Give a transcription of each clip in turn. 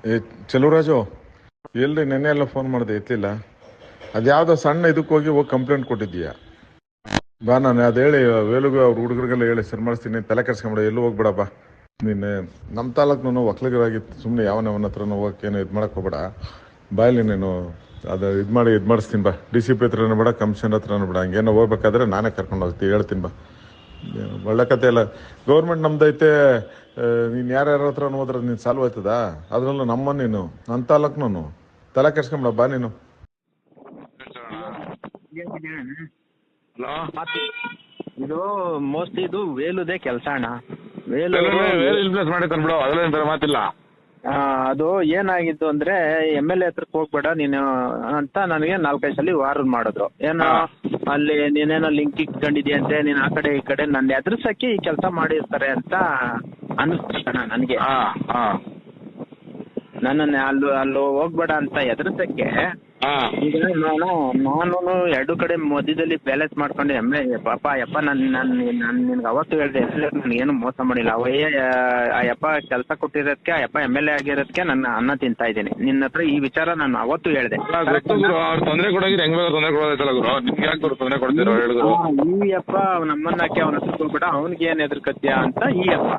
ಏ ಚೆಲುವರಾಜು, ಎಲ್ರಿ ನೆನ್ನೆ ಎಲ್ಲ ಫೋನ್ ಮಾಡಿದೆ ಎತ್ತಲಿಲ್ಲ. ಅದ್ಯಾವುದೋ ಸಣ್ಣ ಇದಕ್ಕೆ ಹೋಗಿ ಕಂಪ್ಲೇಂಟ್ ಕೊಟ್ಟಿದ್ದೀಯಾ? ಬಾ, ನಾನು ಅದು ಹೇಳಿ ವೇಲುಗೂ ಅವ್ರ ಹುಡುಗರಿಗೆಲ್ಲ ಹೇಳಿ ಸರಿ ಮಾಡಿಸ್ತೀನಿ. ತಲೆ ಕೆಡ್ಸ್ಕೊಂಬಿಡ, ಎಲ್ಲೂ ಹೋಗ್ಬೇಡ. ಬಾ, ನೀನು ನಮ್ಮ ತಾಲೂಕು ಒಕ್ಕಲಿಗರಾಗಿತ್ತು, ಸುಮ್ಮನೆ ಯಾವನ ಹತ್ರನೂ ಹೋಗೋಕ್ಕೇನು ಇದು ಮಾಡೋಕೆ ಹೋಗ್ಬೇಡ. ಬಾಯಲ್ಲಿ ನೀನು ಅದು ಇದು ಮಾಡಿಸ್ತೀನಿ. ಬಾ, DCP ಹತ್ರನೂ ಬೇಡ, ಕಮಿಷನರ್ ಹತ್ರನೂ ಬೇಡ. ಹಂಗೇನೋ ಹೋಗ್ಬೇಕಾದ್ರೆ ನಾನೇ ಕರ್ಕೊಂಡು ಹೋಗ್ತೀನಿ, ಹೇಳ್ತೀನಿ. ಬಾ, ಒಳ್ಳೆ ಕತೆ ಇಲ್ಲ. ಗೌರ್ಮೆಂಟ್ ನಮ್ದೈತೆ, ನೀನು ಯಾರ್ಯಾರ ಹತ್ರ ಹೋದ್ರೆ ನೀನು ಸಾಲ್ವ್ ಆಯ್ತದ? ಅದರಲ್ಲೂ ನಮ್ಮ ನೀನು ನನ್ನ ತಾಲೂಕ್ನು ತಲೆ ಕೆಡ್ಸ್ಕೊಂಬಿಡ. ಬಾ ನೀನು. ಹಲೋ, ಇದು ಮೋಸ್ಟ್ಲಿ ಇದು ವೇಲುದೇ ಕೆಲಸ ಅಣ್ಣ. ವೇಲು ಇನ್ಫ್ಲೂಯೆನ್ಸ್ ಮಾಡಿ ತಂದ್ಬಿಡು, ಅದ್ರಲ್ಲಿ ಮಾತಿಲ್ಲ. ಅದು ಏನಾಗಿತ್ತು ಅಂದ್ರೆ MLA ಹತ್ರಕ್ಕೆ ಹೋಗ್ಬೇಡ ನೀನು ಅಂತ ನನಗೆ 4-5 ಸಲ ವಾರನ್ ಮಾಡಿದ್ರು. ಏನೋ ಅಲ್ಲಿ ನೀನೇನೋ ಲಿಂಕ್ ಇಟ್ಕೊಂಡಿದ್ಯಂತೆ, ನೀನ್ ಆ ಕಡೆ ಈ ಕಡೆ ನನ್ನ ಎದುರ್ಸಕ್ಕೆ ಈ ಕೆಲಸ ಮಾಡಿರ್ತಾರೆ ಅಂತ ಅನಿಸ್ತಣ್ಣ ನನಗೆ. ನನ್ನನ್ನ ಅಲ್ಲಿ ಹೋಗ್ಬೇಡ ಅಂತ ಎದುರ್ಸಕ್ಕೆ ಈಗ ನಾನು ಎರಡು ಕಡೆ ಮಧ್ಯದಲ್ಲಿ ಬ್ಯಾಲೆನ್ಸ್ ಮಾಡ್ಕೊಂಡು ಯಪ್ಪ ನಾನು ನಿನ್ಗೆ ಅವತ್ತು ಹೇಳಿದೆ, ನನ್ಗೆ ಏನು ಮೋಸ ಮಾಡಿಲ್ಲ. ಆ ಯಪ್ಪ ಕೆಲಸ ಕೊಟ್ಟಿರೋದಕ್ಕೆ, ಆ ಯಪ್ಪ MLA ಆಗಿರೋದಕ್ಕೆ ನನ್ನ ಅನ್ನ ತಿಂತಾ ಇದ್ದೀನಿ. ನಿನ್ನ ಹತ್ರ ಈ ವಿಚಾರ ನಾನು ಅವತ್ತು ಹೇಳಿದೆ. ತೊಂದರೆ ಕೊಡೋಗಿ ಹೆಂಗ್ ತೊಂದರೆ ಕೊಡೋದೈತಲ್ಲ ಗುರು, ನಿಮ್ಗೆ ಯಾಕೆ ತೊಂದರೆ ಕೊಡ್ತೀರೋ ಹೇಳಿದ್ರು. ಈ ಯಪ್ಪ ನಮ್ಮನ್ನ ಹಾಕಿ ಅವನ ಹತ್ರ ಅವ್ನಿಗೆ ಏನ್ ಎದುರ್ಕತ್ಯ ಅಂತ ಈ ಯಪ್ಪ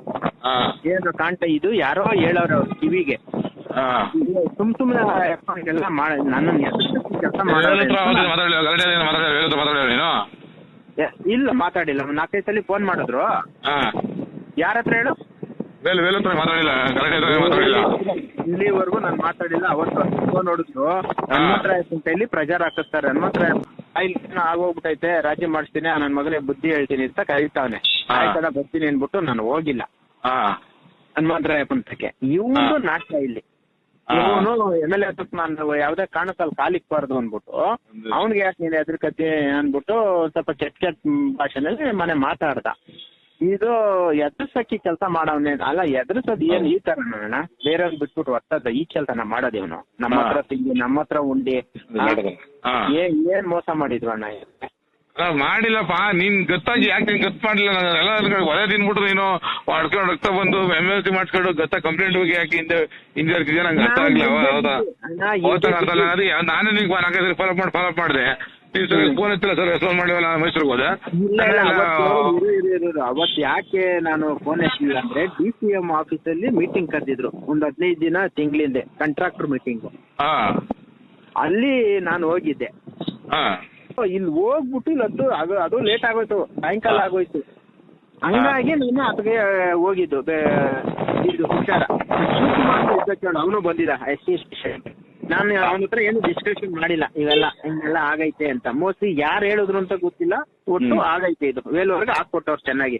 ಏನು ಕಾಣ್ತಾ. ಇದು ಯಾರೋ ಹೇಳೋರು ಅವ್ರ ಕಿವಿಗೆ, ಸುಮ್ನೆ ಎಲ್ಲ ನನ್ನ ಕೆಲಸ ಇಲ್ಲ ಮಾತಾಡಿಲ್ಲ. 4-5 ಸಲ ಫೋನ್ ಮಾಡಿದ್ರು. ಯಾರ ಹತ್ರ ಹೇಳು? ಇಲ್ಲಿವರೆಗೂ ನಾನು ಮಾತಾಡಿಲ್ಲ. ಅವತ್ತು ಫೋನ್ ನೋಡಿದ್ರು, ಹನುಮಂತರಾಯ ಅಂತ ಇಲ್ಲಿ ಪ್ರಚಾರ ಹಾಕಿಸ್ತಾರೆ. ಹನುಮಂತರಾಯ ಆಗೋಗ್ಬಿಟ್ಟೈತೆ, ರಾಜಿ ಮಾಡಿಸ್ತೀನಿ, ನನ್ನ ಮಗನಿಗೆ ಬುದ್ಧಿ ಹೇಳ್ತೀನಿ ಅಂತ ಕರೀತಾವನೆ. ಆಯ್ತದ ಬರ್ತೀನಿ ಅನ್ಬಿಟ್ಟು ನಾನು ಹೋಗಿಲ್ಲ ಹನುಮಂತರಾಯ ಪಂಥಕ್ಕೆ. ಇವನು ನಾಟಕ ಇಲ್ಲಿ. ಇವನು MLA ಹತ್ರ ನಾನು ಯಾವ್ದೇ ಕಾರಣಕ್ಕಲ್ಲಿ ಕಾಲಿಕ್ಬಾರ್ದು ಅನ್ಬಿಟ್ಟು ಅವ್ನಿಗೆ ಯಾಕೆ ನೀನು ಎದುರ್ಕತಿ ಅನ್ಬಿಟ್ಟು ಸ್ವಲ್ಪ ಕೆಟ್ಟ ಭಾಷೆನಲ್ಲಿ ಮನೆ ಮಾತಾಡ್ದ. ಇದು ಎದುರ್ಸಕ್ಕಿ ಕೆಲಸ ಮಾಡವ್ನೆ ಅಲ್ಲ. ಎದುರ್ಸೋದ್ ಏನ್ ಈ ತರ ಅಣ್ಣ, ಬೇರೆಯವ್ರಿಗೆ ಬಿಟ್ಬಿಟ್ಟು ಒಟ್ಟದ ಈ ಕೆಲಸನ ಮಾಡೋದೇವನು. ನಮ್ಮ ಹತ್ರ ತಿಂಡಿ, ನಮ್ಮ ಹತ್ರ ಉಂಡಿ, ಏನ್ ಮೋಸ ಮಾಡಿದ್ವು ಅಣ್ಣ. ಮಾಡಿಲ್ಲಪ್ಪ, ನೀನ್ ಗೊತ್ತಾಗಿ ಯಾಕೆ ನೀನ್ ಗೊತ್ತು ಮಾಡ್ಲಿಲ್ಲ? ಎಲ್ಲ ಒಲೆ ತಿನ್ಬಿಟ್ರು ನೀನು ಮಾಡ್ಕೊಂಡು ರಕ್ತ ಬಂದು MLC ಮಾಡ್ಕೊಂಡು ಗೊತ್ತಾ ಕಂಪ್ಲೇಂಟ್ ಹೋಗಿ ಯಾಕೆ ಹಿಂದೆ ನಂಗೆ ಅರ್ಥ ಆಗ್ಲಿಲ್ಲ. ಹೌದಾ, ನಾನೇ ನಿಂಗೆ 4-5 ಫಾಲೋಅಪ್ ಮಾಡಿದೆ. ನೀವು ಫೋನ್ ಎತ್ತಿಲ್ಲ ಸರ್, ಫೋನ್ ಮಾಡಿವಲ್ಲ, ಮೈಸೂರಿಗೆ ಹೋದೆ. ಅವತ್ತು ಯಾಕೆ ನಾನು ಫೋನ್ ಎತ್ತಿಲ್ಲ ಅಂದ್ರೆ DCM ಆಫೀಸಲ್ಲಿ ಮೀಟಿಂಗ್ ಕರೆದಿದ್ರು ಒಂದು 15 ದಿನ ತಿಂಗಳಿಂದೆ, ಕಾಂಟ್ರಾಕ್ಟರ್ ಮೀಟಿಂಗ್. ಅಲ್ಲಿ ನಾನು ಹೋಗಿದ್ದೆ. ಇಲ್ಲಿ ಹೋಗ್ಬಿಟ್ಟು ಇಲ್ಲದ್ದು ಅದು ಲೇಟ್ ಆಗೋಯ್ತು, ಸಾಯಂಕಾಲ ಆಗೋಯ್ತು. ಹಂಗಾಗಿ ನಾನು ಅದಕ್ಕೆ ಹೋಗಿದ್ದು. ಇದು ಹುಷಾರ ಅವನು ಬಂದಿದ್ದ SC ಸ್ಟೇಷನ್. ನಾನು ಅವನ ಹತ್ರ ಏನು ಡಿಸ್ಕಷನ್ ಮಾಡಿಲ್ಲ, ಹಿಂಗೆಲ್ಲ ಆಗೈತೆ ಅಂತ. ಮೋಸ್ಟ್ಲಿ ಯಾರು ಹೇಳಿದ್ರು ಅಂತ ಗೊತ್ತಿಲ್ಲ, ಒಟ್ಟು ಆಗೈತೆ ಇದು. ವೇಲುವರೆಗೆ ಹಾಕೊಟ್ಟವ್ರು ಚೆನ್ನಾಗಿ.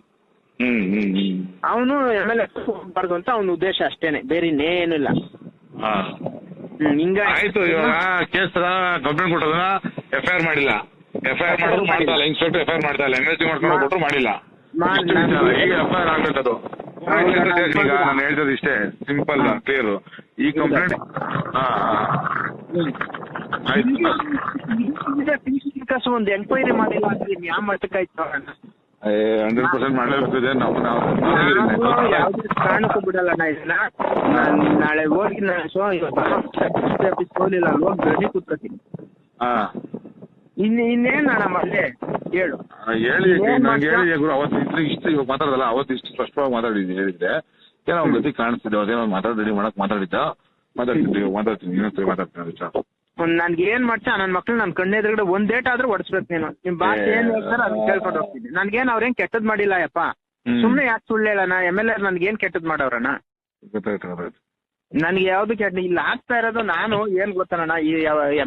ಅವನು MLA ಹೋಗ್ಬಾರ್ದು ಅಂತ ಅವನ ಉದ್ದೇಶ ಅಷ್ಟೇನೆ, ಬೇರೆ ಇನ್ನೇನಿಲ್ಲ. ಆಯ್ತು, ಇವಾಗ ಕೇಸ್ ಕಂಪ್ಲೇಂಟ್ ಕೊಟ್ಟೋದನ್ನ FIR ಮಾಡಿಲ್ಲ. FIR ಮಾಡಿದ್ರು ಮಾಡ್ತಾ ಇಲ್ಲ, ಇನ್ಸ್ಪೆಕ್ಟರ್ FIR ಮಾಡ್ತಾ ಇಲ್ಲ, MLC ಮಾಡ್ಕೊಂಡು ಹೋಗ್ಬಿಟ್ರು ಮಾಡಿಲ್ಲ. ಈಗ FIR ಆಗ್ಬೇಕದು. ಈಗ ನಾನು ಹೇಳ್ತದ ಇಷ್ಟೇ, ಸಿಂಪಲ್ ಕ್ಲಿಯರ್. ಈ ಕಂಪ್ಲೇಂಟ್ ಒಂದು ಎಂಕ್ವೈರಿ ಮಾಡಿಲ್ಲ ಯಾವ ಮಟ್ಟಕ್ಕಾಯ್ತು? 100% ಮಾಡಲೇಬೇಕಿದೆ. ಯಾವ್ದು ಕಾರಣಕ್ಕೂ ಬಿಡಲ್ಲ ಅಣ್ಣ ಇದನ್ನ. ನಾಳೆ ಹೋಗಿ ಹೋಗ್ಲಿಲ್ಲ, ಹೋಗಿ ಗಡಿ ಕೂತ್ಕೊತೀನಿ. ಇನ್ನೇನ್ ಅಣ್ಣ ಮತ್ತೆ ಹೇಳು. ಹೇಳಿ ನಂಗೆ ಹೇಳಿ ಗುರು, ಅವತ್ತು ಇಷ್ಟು ಇವಾಗ ಮಾತಾಡಲ್ಲ, ಅವತ್ತು ಇಷ್ಟು ಸ್ಪಷ್ಟವಾಗಿ ಮಾತಾಡಿದ್ದೀನಿ. ಹೇಳಿದ್ರೆ ಏನೋ ಒಂದು ಗತಿ ಕಾಣಿಸ್ತಿದ್ದೆ, ಅದೇನೋ ರೆಡಿ ಮಾಡಕ್ ಮಾತಾಡ್ತೀನಿ ಇನ್ನೊಂದ್ಸರಿ ಮಾತಾಡ್ತೀನಿ. ನನ್ಗೆ ಏನ್ ಮಾಡ್ತಾ ನನ್ನ ಮಕ್ಳು ನನ್ನ ಕಣ್ಣೆದುರುಗಡೆ ಒಂದ್ ಡೇಟ್ ಆದ್ರೂ ಹೊಡಿಸ್ಬೇಕು ನೀನು. ನಿಮ್ ಭಾಷೆ ಏನ್ ಹೇಳ್ತಾರೆ ಅದನ್ನ ಕೇಳ್ಕೊಂಡು ಹೋಗ್ತೀನಿ. ನನ್ಗೇನ್ ಅವ್ರೇನ್ ಕೆಟ್ಟದ್ ಮಾಡಿಲ್ಲ ಯಪ್ಪ, ಸುಮ್ನೆ ಯಾಕೆ ಸುಳ್ಳು ಹೇಳಣ? MLA ನನ್ಗೇನ್ ಕೆಟ್ಟದ್ ಮಾಡವ್ರಣ್ಣ? ನನ್ಗೆ ಯಾವ್ದು ಕೆಟ್ಟ ಇಲ್ಲ ಆಗ್ತಾ ಇರೋದು. ನಾನು ಏನ್ ಗೊತ್ತಣ್ಣ, ಈ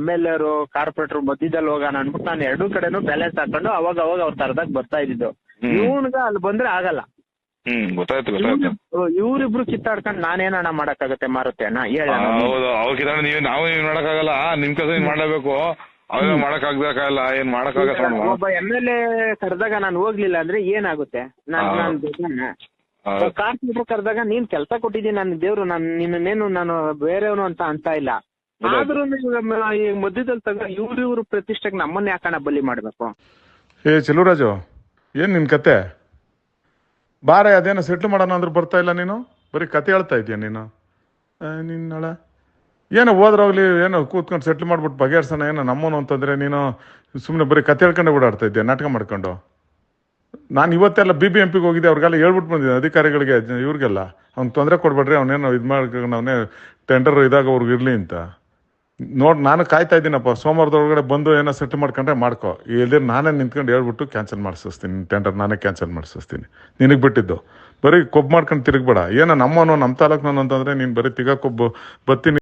MLA ಕಾರ್ಪೊರೇಟರ್ ಮಧ್ಯದಲ್ಲಿ ಹೋಗೋಣ ಅನ್ಬಿಟ್ಟು ನಾನು ಎರಡೂ ಕಡೆನೂ ಬ್ಯಾಲೆನ್ಸ್ ಹಾಕೊಂಡು ಅವಾಗ ಅವ್ರ ತರದಾಗ ಬರ್ತಾ ಇದ್ದಿದ್ದು. ಇವನ್ಗ ಅಲ್ಲಿ ಬಂದ್ರೆ ಆಗಲ್ಲ. ಇವ್ರಿಬ್ರು ಕಿತ್ತಾಡ್ಕೊಂಡು ನಾನೇನಣ್ಣ ಮಾಡಕ್ಕಾಗತ್ತೆ? ಮಾರುತ್ತೆ ಅಣ್ಣ ಹೇಳ. ನಾವು ಮಾಡಕ್ಕಾಗಲ್ಲ, ನಿಮ್ ಕೆಲಸ ಮಾಡ್ಲೇಬೇಕು. ಅವೆಲ್ಲ ಮಾಡಕ್ ಆಗ್ಬೇಕಾಗಲ್ಲ, ಏನ್ ಮಾಡಕ್ಕಾಗಲ್ಲ. ಒಬ್ಬ MLA ಕರೆದಾಗ ನಾನು ಹೋಗ್ಲಿಲ್ಲ ಅಂದ್ರೆ ಏನಾಗುತ್ತೆ? ಕಾರ್ಪೊರೇಟರ್ ಕರೆದಾಗ ನೀನ್ ಕೆಲಸ ಕೊಟ್ಟಿದ್ದೀನಿ, ನನ್ನ ದೇವ್ರು, ನಿನ್ನೇನು ನಾನು ಬೇರೆಯವನು ಅಂತ ಇಲ್ಲ. ಆದ್ರೂ ಈ ಮಧ್ಯದಲ್ಲಿ ತಗ ಇವ್ರು ಪ್ರತಿಷ್ಠೆಗೆ ನಮ್ಮನ್ನ ಯಾಕಣ್ಣ ಬಲಿ ಮಾಡ್ಬೇಕು? ಚೆಲುವರಾಜು, ಏನ್ ನಿನ್ ಕತೆ? ಬಾರ, ಅದೇನೋ ಸೆಟ್ಲ್ ಮಾಡೋಣ ಅಂದ್ರೆ ಬರ್ತಾ ಇಲ್ಲ ನೀನು, ಬರೀ ಕತೆ ಹೇಳ್ತಾ ಇದೀಯ ನೀನು. ನಿನ್ನಳ ಏನೋ ಹೋದ್ರೋಗ್ಲಿ ಏನೋ ಕೂತ್ಕೊಂಡು ಸೆಟ್ಲ್ ಮಾಡ್ಬಿಟ್ಟು ಬಗೆಹರ್ಸೋಣ ಏನೋ ನಮ್ಮನು ಅಂತಂದರೆ ನೀನು ಸುಮ್ಮನೆ ಬರೀ ಕತೆ ಹೇಳ್ಕೊಂಡೆ ಓಡಾಡ್ತಾ ಇದ್ದೆ ನಾಟಕ ಮಾಡ್ಕೊಂಡು. ನಾನು ಇವತ್ತೆಲ್ಲ BBMPಗೆ ಹೋಗಿದ್ದೆ, ಅವ್ರಿಗೆಲ್ಲ ಹೇಳ್ಬಿಟ್ಟು ಬಂದಿದ್ದೆ ಅಧಿಕಾರಿಗಳಿಗೆ, ಇವ್ರಿಗೆಲ್ಲ ಅವ್ನು ತೊಂದರೆ ಕೊಡ್ಬೇಡ್ರಿ, ಅವನೇನೋ ಇದು ಮಾಡ್ಕೊಂಡು ಅವನೇ ಟೆಂಡರ್ ಇದಾಗ ಅವ್ರಿಗೆ ಇರಲಿ ಅಂತ. ನಾನು ಕಾಯ್ತಾ ಇದ್ದೀನಪ್ಪ, ಸೋಮವಾರದೊಳಗಡೆ ಬಂದು ಏನೋ ಸೆಟ್ ಮಾಡ್ಕೊಂಡ್ರೆ ಮಾಡ್ಕೊ, ಇಲ್ಲದೆ ನಾನೇ ನಿಂತ್ಕೊಂಡು ಹೇಳ್ಬಿಟ್ಟು ಕ್ಯಾನ್ಸಲ್ ಮಾಡಿಸ್ತೀನಿ ಟೆಂಡರ್, ನಾನೇ ಕ್ಯಾನ್ಸಲ್ ಮಾಡಿಸ್ತೀನಿ. ನಿನಗೆ ಬಿಟ್ಟಿದ್ದು ಬರೀ ಕೊಬ್ಬು ಮಾಡ್ಕೊಂಡು ತಿರುಗಬೇಡ. ಏನೋ ನಮ್ಮ ತಾಲೂಕ್ನವನು ಅಂತಂದರೆ ನೀನು ಬರೀ ಕೊಬ್ಬು ಬತ್ತೀನಿ